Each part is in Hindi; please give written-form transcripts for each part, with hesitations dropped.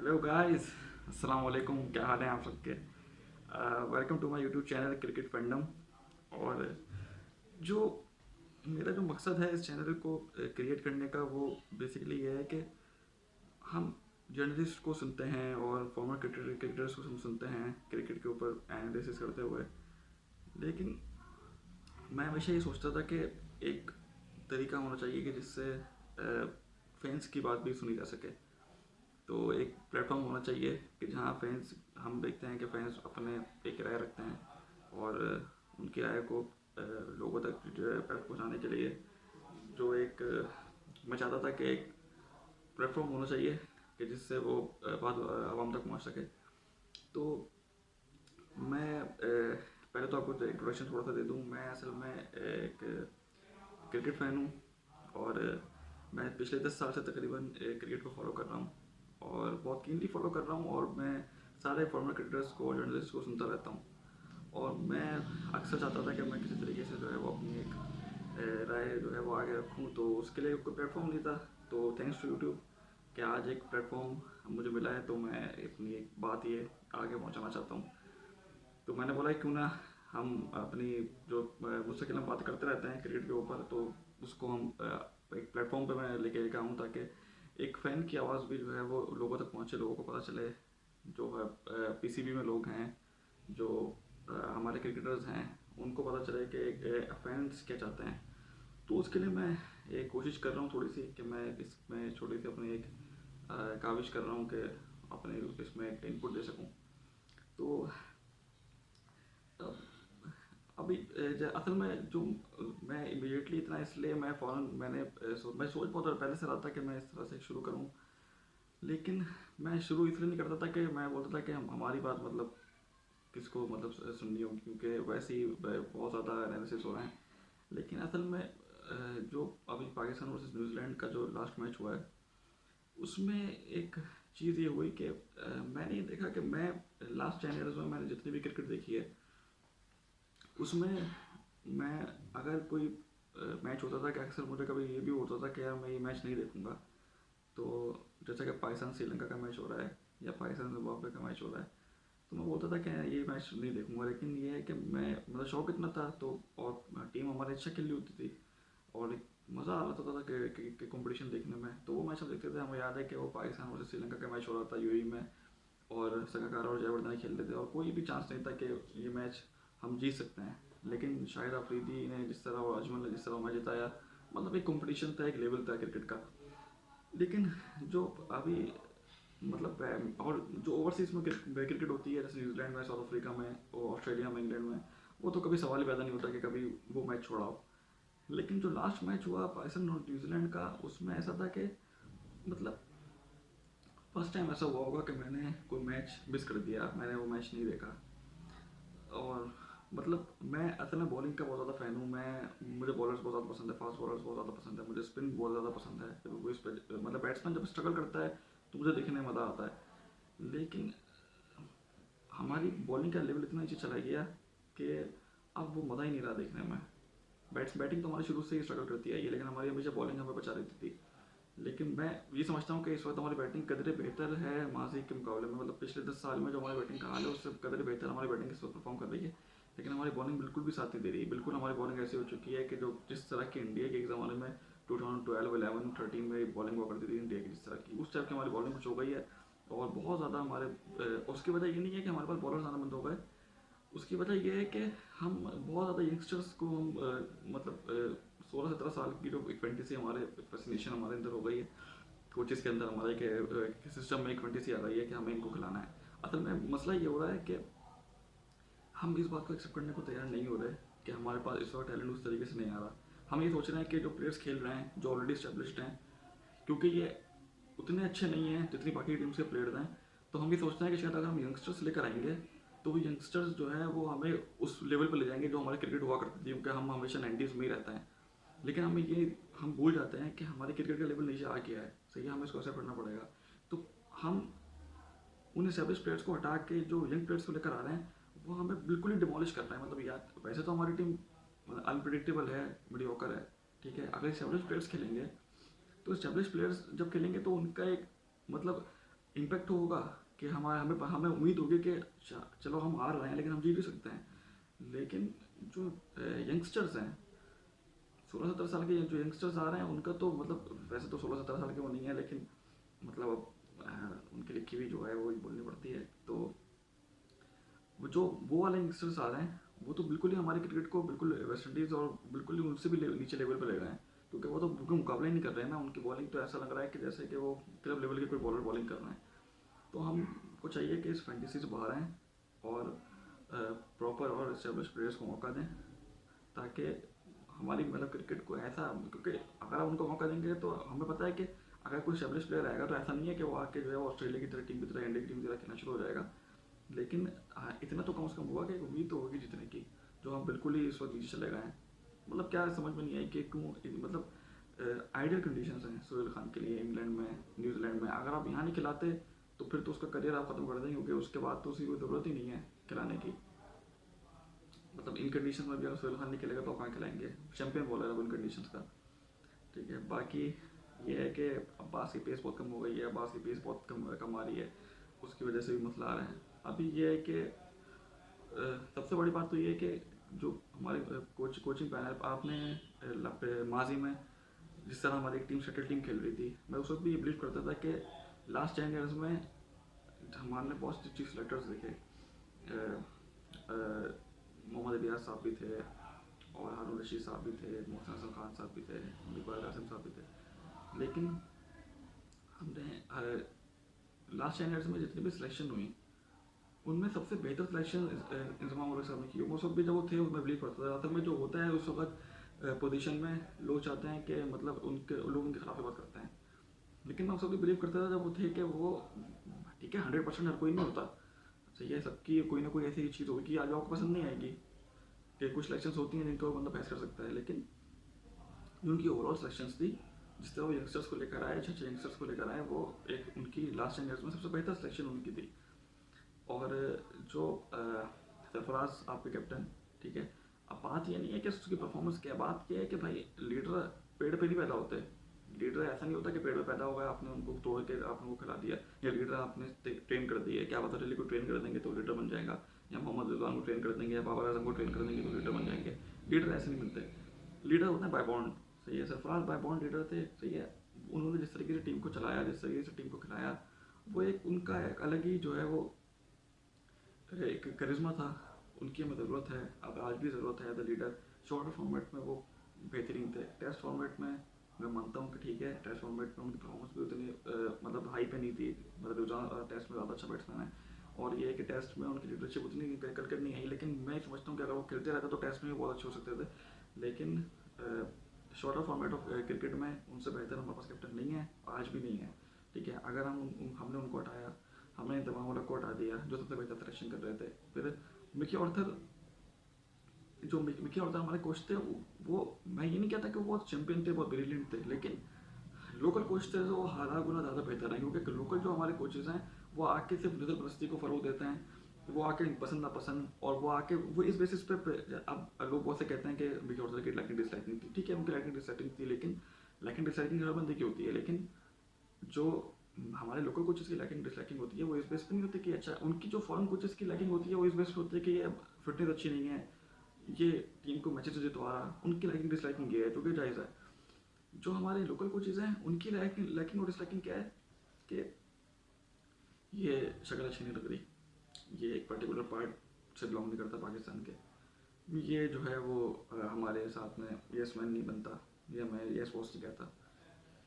हेलो गाइस, अस्सलाम वालेकुम। क्या हाल है आप सबके? Welcome to my YouTube channel cricket fandom. और जो मेरा जो मकसद है इस चैनल को क्रिएट करने का, वो बेसिकली ये है कि हम जर्नलिस्ट को सुनते हैं और फॉर्मर क्रिकेटर्स को हम सुनते हैं क्रिकेट के ऊपर एनालिसिस करते हुए। लेकिन मैं हमेशा ये सोचता था कि एक तरीका होना चाहिए कि जिससे फैंस की बात भी सुनी जा सके। तो एक प्लेटफॉर्म होना चाहिए कि जहाँ फैंस, हम देखते हैं कि फैंस अपने एक राय रखते हैं और उनकी राय को लोगों तक जो है पहुँचाने के लिए जो एक मैं चाहता था कि एक प्लेटफॉर्म होना चाहिए कि जिससे वो बात आवाम तक पहुँच सके। तो मैं पहले तो आपको इंट्रोडक्शन थोड़ा सा दे दूँ। मैं असल में एक क्रिकेट फ़ैन हूँ और मैं पिछले 10 साल से तकरीबन क्रिकेट को फॉलो कर रहा हूँ और बहुत कीनली फॉलो कर रहा हूँ। और मैं सारे फॉर्मर क्रिकेटर्स को, जर्नलिस्ट को सुनता रहता हूँ। और मैं अक्सर चाहता था कि मैं किसी तरीके से जो है वो अपनी एक राय जो है वो आगे रखूँ। तो उसके लिए कोई प्लेटफॉर्म नहीं था। तो थैंक्स टू यूट्यूब कि आज एक प्लेटफॉर्म मुझे मिला है। तो मैं अपनी एक बात ये आगे पहुँचाना चाहता हूँ। तो मैंने बोला क्यों ना हम अपनी जो मुस्तकिल हम बात करते रहते हैं क्रिकेट के ऊपर, तो उसको हम एक प्लेटफॉर्म पे मैं लेके आऊँ ताकि एक फ़ैन की आवाज़ भी जो है वो लोगों तक पहुँचे, लोगों को पता चले। जो है पीसीबी में लोग हैं, जो हमारे क्रिकेटर्स हैं, उनको पता चले कि फैंस क्या चाहते हैं। तो उसके लिए मैं एक कोशिश कर रहा हूँ थोड़ी सी कि मैं इसमें छोटी सी अपनी एक काविश कर रहा हूँ कि अपने इसमें एक इनपुट दे सकूँ। तो अभी असल में जो मैं इमीडिएटली इतना, इसलिए मैं फ़ौरन मैं सोच बहुत पहले से रहा था कि मैं इस तरह से शुरू करूं। लेकिन मैं शुरू इसलिए नहीं करता था कि मैं बोलता था कि हमारी बात मतलब किसको मतलब सुननी होगी, क्योंकि वैसे ही बहुत ज़्यादा एनालिसिस हो रहे हैं। लेकिन असल में जो अभी पाकिस्तान वर्सेस न्यूजीलैंड का जो लास्ट मैच हुआ है, उसमें एक चीज़ ये हुई कि मैंने ये देखा कि मैं लास्ट 10 ईयर्स में मैंने जितनी भी क्रिकेट देखी है, उसमें मैं अगर कोई मैच होता था कि अक्सर मुझे कभी ये भी होता था कि यार मैं ये मैच नहीं देखूंगा। तो जैसे कि पाकिस्तान श्रीलंका का मैच हो रहा है या पाकिस्तान जिम्बाब्वे का मैच हो रहा है, तो मैं बोलता था कि ये मैच नहीं देखूंगा। लेकिन ये है कि मैं मतलब शौक इतना था, तो और टीम हमारी अच्छा खेली होती थी और एक मज़ा आ रहा था कि कंपटीशन देखने में। तो वो मैच हम देखते थे। हमें याद है कि वो पाकिस्तान वर्सेस श्रीलंका का मैच हो रहा था यूएई में, और संगकारा और जयवर्धने खेल रहे थे और कोई भी चांस नहीं था कि ये मैच हम जीत सकते हैं। लेकिन शाहिद अफरीदी ने जिस तरह और अजमल ने जिस तरह मैच जिताया, मतलब एक कंपटीशन था, एक लेवल था क्रिकेट का। लेकिन जो अभी मतलब और जो ओवरसीज में क्रिकेट होती है, जैसे न्यूजीलैंड में, साउथ अफ्रीका में, ऑस्ट्रेलिया में, इंग्लैंड में, वो तो कभी सवाल ही पैदा नहीं होता कि कभी वो मैच छोड़ाओ। लेकिन जो लास्ट मैच हुआ पाकिस्तान और न्यूजीलैंड का, उसमें ऐसा था कि मतलब फर्स्ट टाइम ऐसा हुआ होगा कि मैंने कोई मैच मिस कर दिया, मैंने वो मैच नहीं देखा। और मतलब मैं असल में बॉलिंग का बहुत ज़्यादा फ़ैन हूँ। मुझे बॉलर्स बहुत ज़्यादा पसंद है, फास्ट बॉलर्स बहुत ज़्यादा पसंद है, मुझे स्पिन बहुत ज़्यादा पसंद है। जब वो इस पे मतलब बैट्समैन जब स्ट्रगल करता है तो मुझे देखने में मज़ा आता है। लेकिन हमारी बॉलिंग का लेवल इतना नीचे चला गया कि अब वो मज़ा ही नहीं रहा देखने में। बैटिंग तो हमारी शुरू से ही स्ट्रगल करती है ये, लेकिन हमारी हमेशा बॉलिंग हमें बचा देती थी। लेकिन मैं ये समझता हूँ कि इस वक्त हमारी बैटिंग कदरे बेहतर है माजी के मुकाबले में। मतलब पिछले 10 साल में जो हमारी बैटिंग का हाल है, उससे कदरे बेहतर हमारी बैटिंग इस वक्त परफॉर्म कर रही है। लेकिन हमारी बॉलिंग बिल्कुल भी साथ नहीं दे रही है। बिल्कुल हमारी बॉलिंग ऐसी हो चुकी है कि जो जिस तरह की इंडिया के एक ज़माने में 2012, 11, 13 में बॉलिंग हुआ करती थी इंडिया की, जिस तरह की, उस टाइप की हमारी बॉलिंग कुछ हो गई है। और बहुत ज़्यादा हमारे उसकी वजह ये नहीं है कि हमारे पास बॉलर्स आना बंद हो गए। उसकी वजह यह है कि हम बहुत ज़्यादा यंगस्टर्स को हम मतलब 16-17 साल की जो एक फैंटेसी हमारे फैसिनेशन हमारे अंदर हो गई है, कोचेस के अंदर हमारे के सिस्टम में एक फैंटेसी आ रही है कि हमें इनको खिलाना है। असल में मसला ये हो रहा है कि हम इस बात को एक्सेप्ट करने को तैयार नहीं हो रहे कि हमारे पास इस वक्त टैलेंट उस तरीके से नहीं आ रहा। हम ये सोच रहे हैं कि जो प्लेयर्स खेल रहे हैं, जो ऑलरेडी स्टेब्लिश्ड हैं, क्योंकि ये उतने अच्छे नहीं हैं जितनी बाकी टीम्स के प्लेयर्स हैं, तो हम ये सोचते हैं कि शायद अगर हम यंगस्टर्स लेकर आएंगे तो वो यंगस्टर्स जो है वो हमें उस लेवल पर ले जाएंगे जो हमारे क्रिकेट हुआ करती थी, क्योंकि हम हमेशा 90s में ही रहता है। लेकिन हम भूल जाते हैं कि हमारे क्रिकेट का लेवल नीचे आ गया है। सही है, हमें इसको एक्सेप्ट करना पड़ेगा। तो हम उन एस्टेब्लिश प्लेयर्स को हटा के जो यंग प्लेयर्स को लेकर आ रहे हैं, वो हमें बिल्कुल ही डिमोलिश करना है। मतलब यार वैसे तो हमारी टीम अनप्रिडिक्टेबल है, मीडियोकर है, ठीक है। अगर एस्टेब्लिश प्लेयर्स खेलेंगे, तो एस्टेब्लिश प्लेयर्स जब खेलेंगे तो उनका एक मतलब इम्पैक्ट होगा कि हमारे हमें हमें उम्मीद होगी कि चलो हम हार रहे हैं लेकिन हम जीत भी सकते हैं। लेकिन जो यंगस्टर्स हैं, 16-17 साल के जो यंगस्टर्स आ रहे हैं, उनका तो मतलब वैसे तो 16-17 साल के वो नहीं है, लेकिन मतलब अब उनकी लिखी हुई जो है वो ही बोलनी पड़ती है। तो वो वाले यंगस्टर्स आ रहे हैं, वो तो बिल्कुल ही हमारे क्रिकेट को बिल्कुल वेस्ट इंडीज़ और बिल्कुल ही उनसे भी नीचे लेवल पर ले गए हैं, क्योंकि वो तो उनका मुकाबला ही नहीं कर रहे हैं ना। उनकी बॉलिंग तो ऐसा लग रहा है कि जैसे कि वो क्लब लेवल के कोई बॉलर बॉलिंग कर रहे हैं। तो हमको चाहिए कि इस फैंटेसी से बाहर आएँ और प्रॉपर और एस्टेब्लिश प्लेयर्स को मौका दें, ताकि हमारी मतलब क्रिकेट को ऐसा, क्योंकि अगर आप उनको मौका देंगे तो हमें पता है कि अगर कोई एस्टेब्लिश प्लेयर आएगा तो ऐसा नहीं है कि वो आके जो है वो ऑस्ट्रेलिया की तरह टीम की तरह, इंडिया की टीम की तरह खेलना शुरू हो जाएगा। लेकिन इतना तो कम से कम हुआ कि उम्मीद तो होगी जीतने की, जो हम बिल्कुल ही इस वक्त नीचे चले गए हैं। मतलब क्या समझ में नहीं आई कि क्यों, मतलब आइडियल कंडीशंस हैं सोहेल खान के लिए इंग्लैंड में, न्यूजीलैंड में। अगर आप यहाँ नहीं खिलाते तो फिर तो उसका करियर आप खत्म कर देंगे, क्योंकि उसके बाद तो उसकी कोई ज़रूरत ही नहीं है खिलाने की। मतलब इन कंडीशन में भी अगर सोहेल खान नहीं खेलेगा तो कहाँ खिलाएंगे, चैंपियन बॉलर है इन कंडीशन का। ठीक है, बाकी ये है कि अब्बास की पेस बहुत कम हो गई है, अब्बास की पेस बहुत कम आ रही है, उसकी वजह से भी मसला आ रहे हैं। अभी ये है कि सबसे बड़ी बात तो ये है कि जो हमारे कोचिंग पैनल, आपने माजी में जिस तरह हमारी टीम शटल टीम खेल रही थी, मैं उस वक्त भी ये बिलीव करता था कि लास्ट 10 ईयर्स में हमारे बहुत चीफ सेलेक्टर्स देखे, मोहम्मद रियाज साहब भी थे, और हारून रशीद साहब भी थे, मोहसिन हसन खान साहब भी थे, इकबाल कासिम साहब भी थे। लेकिन हमने लास्ट 10 ईयर्स में जितनी भी सिलेक्शन हुई, उनमें सबसे बेहतर सिलेक्शन इंजमाम उल हक साहब ने की। उस वक्त भी जब वो थे उसमें बिलीव करता था। असल में जो होता है उस वक्त पोजीशन में लोग चाहते हैं कि मतलब उनके लोग उनके खिलाफ बात करते हैं, लेकिन मैं उस वक्त बिलीव करता था जब वो थे कि वो, ठीक है 100% हर कोई नहीं होता, सही है, सबकी कोई ना कोई ऐसी चीज़ होगी कि आज आपको पसंद नहीं आएगी, कि कुछ सिलेक्शन होती हैं जिनको बंदा बहस कर सकता है। लेकिन जो उनकी ओवरऑल सिलेक्शन थी, जिस तरह वो यंगस्टर्स को लेकर आए, अच्छे यंगस्टर्स को लेकर आए, वो एक उनकी लास्ट 10 ईयर्स में सबसे बेहतर सिलेक्शन उनकी थी। और जो सरफराज आपके कैप्टन, ठीक है, अब बात ये नहीं है कि उसकी परफॉर्मेंस क्या है, बात ये है कि भाई लीडर पेड़ पे नहीं पैदा होते। लीडर ऐसा नहीं होता कि पेड़ पे पैदा होगा आपने उनको तोड़ के आपने वो खिला दिया, या लीडर आपने ट्रेन कर दिया। क्या पता चले को ट्रेन कर देंगे तो लीडर बन जाएगा, या मोहम्मद रिजवान को ट्रेन कर देंगे, या बाबर आजम को ट्रेन कर देंगे तो लीडर बन जाएंगे। लीडर ऐसे नहीं बनते, लीडर होते हैं बाय बॉन्ड। सही है, सरफराज बाय बॉन्ड लीडर थे। सही है, उन्होंने जिस तरीके से टीम को चलाया, जिस तरीके से टीम को खिलाया, वो एक उनका एक अलग ही जो है वो एक करिश्मा था। उनकी हमें ज़रूरत है, अब आज भी ज़रूरत है as a leader. Shorter format में वो बेहतरीन थे। टेस्ट फॉर्मेट में मैं मानता हूँ कि ठीक है, टेस्ट फॉर्मेट में उनकी परफॉर्मेंस भी उतनी मतलब हाई पे नहीं थी, मतलब रुझान टेस्ट में ज़्यादा अच्छा बैट्समैन है, और ये है कि टेस्ट में उनकी लीडरशिप उतनी कर नहीं आई। लेकिन मैं समझता हूँ कि अगर वो खेलते रहते तो टेस्ट में भी बहुत अच्छे हो सकते थे। लेकिन शॉर्टर फॉर्मेट ऑफ क्रिकेट में उनसे बेहतर हमारे पास कैप्टन नहीं है, आज भी नहीं है। ठीक है, अगर हमने उनको हटाया, हमने तमाम को हटा दिया जो सबसे बेहतर सिलेक्शन कर रहे थे। फिर मिकी ऑर्थर, जो मिकी ऑर्थर हमारे कोच थे, वो मैं ये नहीं कहता कि वो बहुत चैंपियन थे, बहुत ब्रिलियंट थे, लेकिन लोकल कोच थे तो वो हज़ार गुना ज़्यादा बेहतर है। क्योंकि लोकल जो हमारे कोचेज़ हैं वो आके सिर्फ नजर परस्ती को फ़रोग देते हैं, वो आके पसंद नापसंद, और वो आके वो इस बेसिस पे अब लोग बहुत से कहते हैं कि मिकी ऑर्थर की लाइकिंग डिसलाइकिंग थी। ठीक है, उनकी लाइकिंग डिसलाइकिंग थी, लेकिन लाइकिंग डिसलाइकिंग हर बंदे की होती है। लेकिन जो हमारे लोकल कोचेस की लैकिंग डिसलैकिंग होती है वो इस बेस पे नहीं होती कि अच्छा, उनकी जो फॉरेन कोचेस की लैकिंग होती है वो इस बेस पे होती है कि ये फिटनेस अच्छी नहीं है, ये टीम को मैचेस जितवा रहा, उनकी लैकिंग डिसलैकिंग ये है, जो कि जायज़ है। जो हमारे लोकल कोचेज हैं उनकी लैकिंग और डिसलैकिंग क्या है कि ये शक्ल अच्छी नहीं लग रही, ये एक पर्टिकुलर पार्ट से बिलोंग नहीं करता पाकिस्तान के, ये जो है वो हमारे साथ में यस मैन नहीं बनता, या मैं यस बॉस नहीं कहता,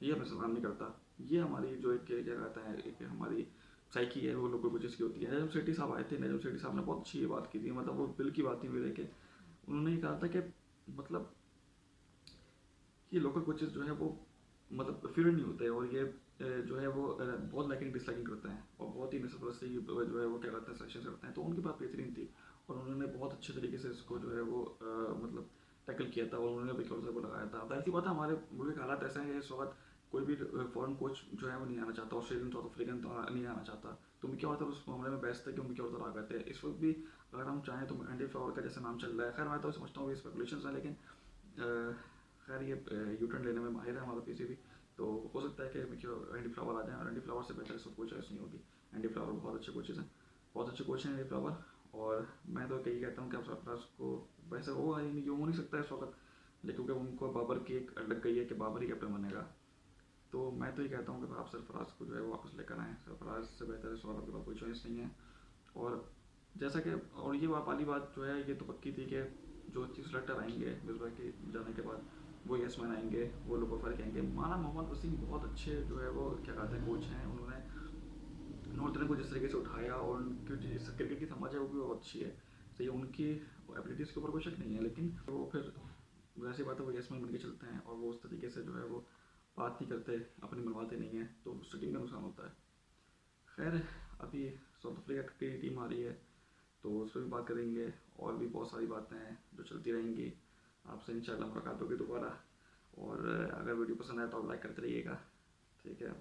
ये हमें सलाम नहीं करता। ये हमारी जो एक क्या कहता है, एक हमारी साइकी है, वो लोगों को जिसकी होती है। नजम सेठी साहब आए थे, नजम सेठी साहब ने बहुत अच्छी ये बात की थी, मतलब वो दिल की बात थी मेरे के। उन्होंने ये कहा था कि मतलब ये लोकल कोचेस जो है वो मतलब फिर नहीं होते, और ये जो है वो बहुत लाइकिंग डिसलाइकिंग करते हैं, और बहुत ही नस्बत जो है वो क्या कहते हैं सिलेक्शन करते हैं। तो उनकी बात बेहतरीन थी, और उन्होंने बहुत अच्छे तरीके से इसको जो है वो मतलब टैकल किया था, और उन्होंने भी क्लोजर को लगाया था। ऐसी बात है, हमारे मुल्क के हालात ऐसे हैं इस वक्त, कोई भी फॉरेन कोच जो है वो नहीं आना चाहता, ऑस्ट्रेलियन साउथ अफ्रीकन तो नहीं आना चाहता। तो मिकी ऑर्थर उस मामले में बेस्ट है कि मिकी ऑर्थर आ गए थे। इस वक्त भी अगर हम चाहें तो एंडी फ्लावर का जैसे नाम चल रहा है, खैर मैं तो समझता हूँ स्पेकुलेशन है, लेकिन खैर ये यू टर्न लेने में माहिर है हमारा पीसी भी। तो हो सकता है कि एंडी फ्लावर आ जाए, और एंडी फ्लावर से बेहतर इसको कोई चॉइस नहीं होगी। एंडी फ्लावर बहुत अच्छे कोचेज हैं, बहुत अच्छे कोच हैं एंडी फ्लावर। और मैं तो यही कहता हूँ कि आप सरफराज को, वैसे वो हो नहीं सकता इस वक्त, लेकिन क्योंकि उनको बाबर की एक लग गई है कि बाबर ही कैप्टन बनेगा, तो मैं तो ये कहता हूँ कि आप सरफराज को जो है वो वापस लेकर आएँ। सरफराज से बेहतर सौरभ के पास कोई चॉइस नहीं है। और जैसा कि, और ये वाली बात जो है ये तो पक्की थी कि जो चीफ सेलेक्टर आएंगे मिसबा के जाने के बाद, वो यसमैन आएंगे, वो लोगों फर्क आएंगे। माना मोहम्मद वसीम बहुत अच्छे जो है वो क्या कहते हैं कोच हैं, उन्होंने नॉर्थन को जिस तरीके से उठाया, और उनकी जिस क्रिकेट की समझ है वो भी बहुत अच्छी है। तो ये उनकी एबिलिटीज़ के ऊपर कोई शक नहीं है, लेकिन वो फिर वैसी बात है वो यसमैन बन के चलते हैं, और वो उस तरीके से जो है वो बात नहीं करते, अपनी मनवाते नहीं हैं, तो उससे टीम का नुकसान होता है। खैर, अभी साउथ अफ्रीका की टीम आ रही है, तो उस पर भी बात करेंगे, और भी बहुत सारी बातें हैं जो चलती रहेंगी। आपसे इंशाल्लाह मुलाकात होगी दोबारा, और अगर वीडियो पसंद आए तो आप लाइक करते रहिएगा। ठीक है।